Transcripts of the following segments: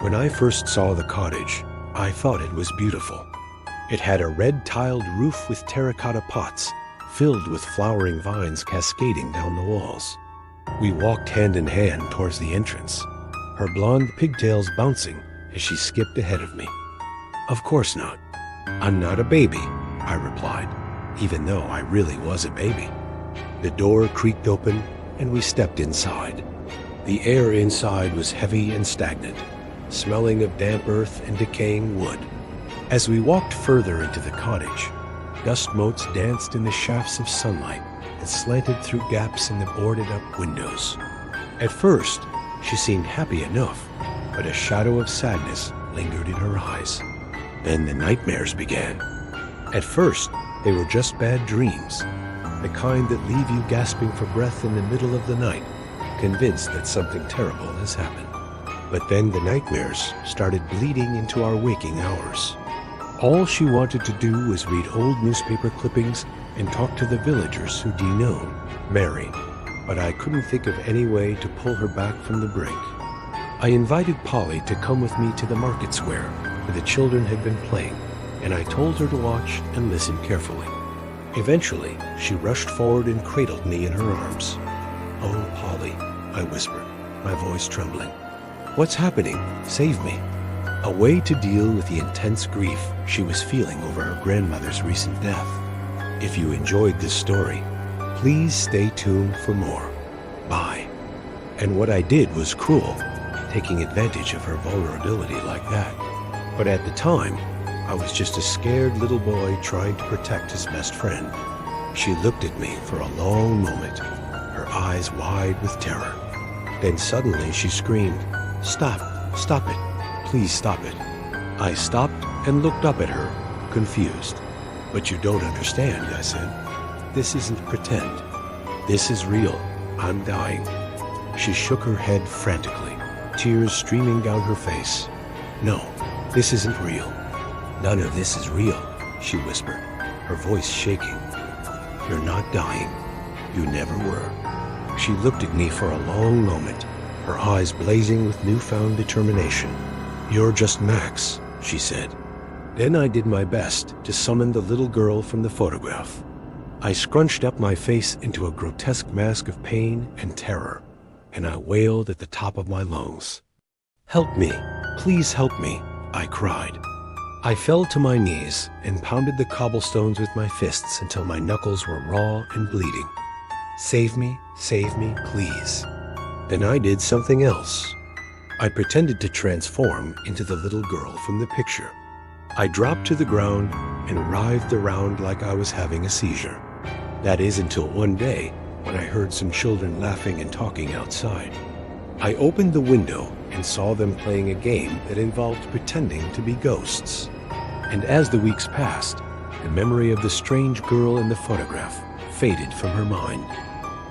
When I first saw the cottage, I thought it was beautiful. It had a red-tiled roof with terracotta pots, filled with flowering vines cascading down the walls. We walked hand in hand towards the entrance, her blonde pigtails bouncing as she skipped ahead of me. "Of course not. I'm not a baby," I replied, even though I really was a baby. The door creaked open and we stepped inside. The air inside was heavy and stagnant, smelling of damp earth and decaying wood. As we walked further into the cottage, dust motes danced in the shafts of sunlight that slanted through gaps in the boarded-up windows. At first, she seemed happy enough, but a shadow of sadness lingered in her eyes. Then the nightmares began. At first, they were just bad dreams, the kind that leave you gasping for breath in the middle of the night, convinced that something terrible has happened. But then the nightmares started bleeding into our waking hours. All she wanted to do was read old newspaper clippings and talk to the villagers who'd known Mary, but I couldn't think of any way to pull her back from the brink. I invited Polly to come with me to the market square where the children had been playing, and I told her to watch and listen carefully. Eventually, she rushed forward and cradled me in her arms. "Oh, Polly," I whispered, my voice trembling. "What's happening? Save me." A way to deal with the intense grief she was feeling over her grandmother's recent death. If you enjoyed this story, please stay tuned for more. Bye. And what I did was cruel, taking advantage of her vulnerability like that. But at the time, I was just a scared little boy trying to protect his best friend. She looked at me for a long moment, her eyes wide with terror. Then suddenly she screamed, "Stop! Stop it! Please stop it." I stopped and looked up at her, confused. "But you don't understand," I said. "This isn't pretend. This is real. I'm dying." She shook her head frantically, tears streaming down her face. "No, this isn't real. None of this is real," she whispered, her voice shaking. "You're not dying. You never were." She looked at me for a long moment, her eyes blazing with newfound determination. "You're just Max," she said. Then I did my best to summon the little girl from the photograph. I scrunched up my face into a grotesque mask of pain and terror, and I wailed at the top of my lungs. "Help me! Please help me!" I cried. I fell to my knees and pounded the cobblestones with my fists until my knuckles were raw and bleeding. "Save me, please." Then I did something else. I pretended to transform into the little girl from the picture. I dropped to the ground and writhed around like I was having a seizure. That is until one day when I heard some children laughing and talking outside. I opened the window and saw them playing a game that involved pretending to be ghosts. And as the weeks passed, the memory of the strange girl in the photograph faded from her mind.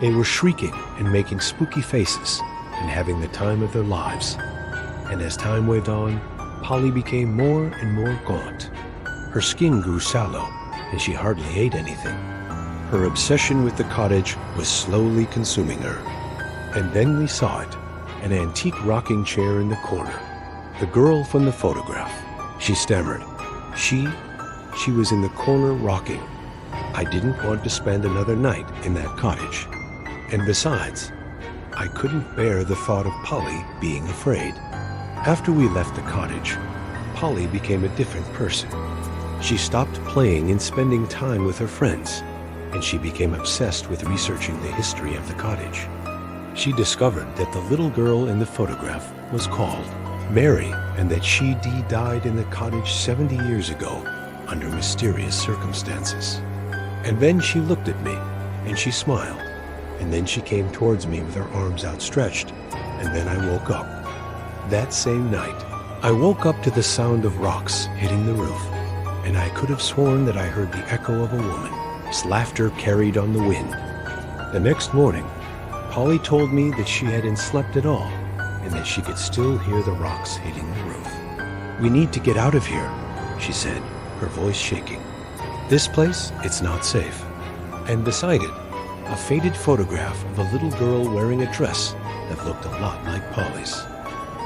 They were shrieking and making spooky faces and having the time of their lives. And as time went on, Polly became more and more gaunt. Her skin grew sallow, and she hardly ate anything. Her obsession with the cottage was slowly consuming her. And then we saw it, an antique rocking chair in the corner. The girl from the photograph. She stammered. She was in the corner rocking. I didn't want to spend another night in that cottage. And besides, I couldn't bear the thought of Polly being afraid. After we left the cottage, Polly became a different person. She stopped playing and spending time with her friends, and she became obsessed with researching the history of the cottage. She discovered that the little girl in the photograph was called Mary, and that she died in the cottage 70 years ago under mysterious circumstances. And then she looked at me, and she smiled, and then she came towards me with her arms outstretched, and then I woke up. That same night, I woke up to the sound of rocks hitting the roof, and I could have sworn that I heard the echo of a woman's laughter carried on the wind. The next morning, Polly told me that she hadn't slept at all, and that she could still hear the rocks hitting the roof. "We need to get out of here," she said, her voice shaking. "This place, it's not safe." And beside it, a faded photograph of a little girl wearing a dress that looked a lot like Polly's.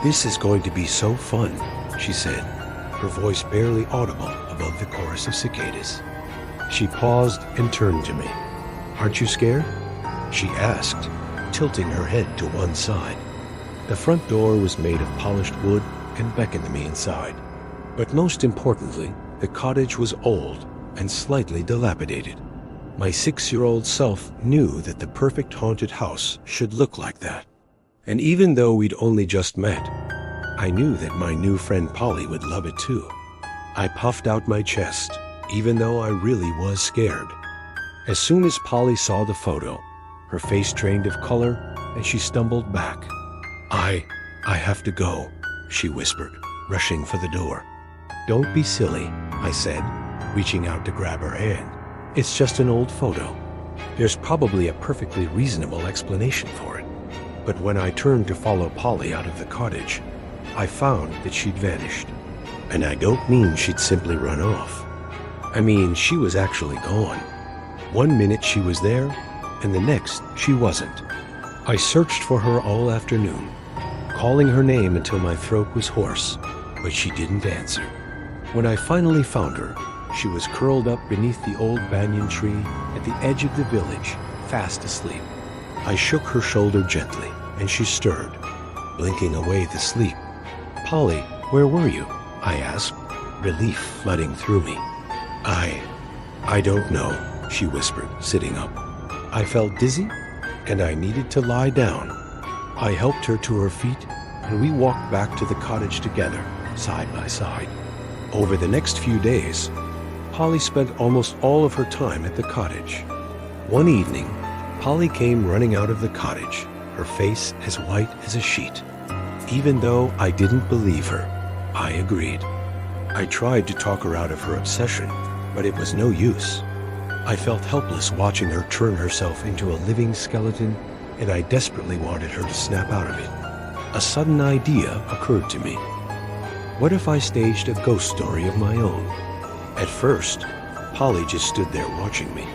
"This is going to be so fun," she said, her voice barely audible above the chorus of cicadas. She paused and turned to me. "Aren't you scared?" she asked, tilting her head to one side. The front door was made of polished wood and beckoned me inside. But most importantly, the cottage was old and slightly dilapidated. My 6-year-old self knew that the perfect haunted house should look like that. And even though we'd only just met, I knew that my new friend Polly would love it too. I puffed out my chest, even though I really was scared. As soon as Polly saw the photo, her face drained of color and she stumbled back. I have to go," she whispered, rushing for the door. "Don't be silly," I said, reaching out to grab her hand. "It's just an old photo. There's probably a perfectly reasonable explanation for it." But when I turned to follow Polly out of the cottage, I found that she'd vanished. And I don't mean she'd simply run off. I mean, she was actually gone. One minute she was there, and the next she wasn't. I searched for her all afternoon, calling her name until my throat was hoarse, but she didn't answer. When I finally found her, she was curled up beneath the old banyan tree at the edge of the village, fast asleep. I shook her shoulder gently, and she stirred, blinking away the sleep. "Polly, where were you?" I asked, relief flooding through me. I don't know," she whispered, sitting up. I felt dizzy, and I needed to lie down. I helped her to her feet, and we walked back to the cottage together, side by side. Over the next few days, Polly spent almost all of her time at the cottage. One evening, Polly came running out of the cottage, her face as white as a sheet. Even though I didn't believe her, I agreed. I tried to talk her out of her obsession, but it was no use. I felt helpless watching her turn herself into a living skeleton, and I desperately wanted her to snap out of it. A sudden idea occurred to me. What if I staged a ghost story of my own? At first, Polly just stood there watching me.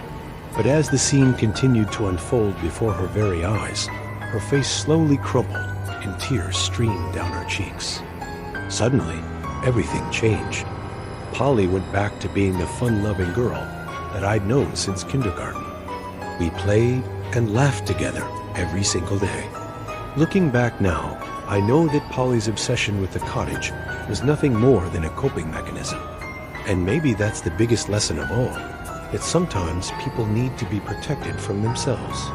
But as the scene continued to unfold before her very eyes, her face slowly crumpled and tears streamed down her cheeks. Suddenly, everything changed. Polly went back to being the fun-loving girl that I'd known since kindergarten. We played and laughed together every single day. Looking back now, I know that Polly's obsession with the cottage was nothing more than a coping mechanism. And maybe that's the biggest lesson of all, that sometimes people need to be protected from themselves.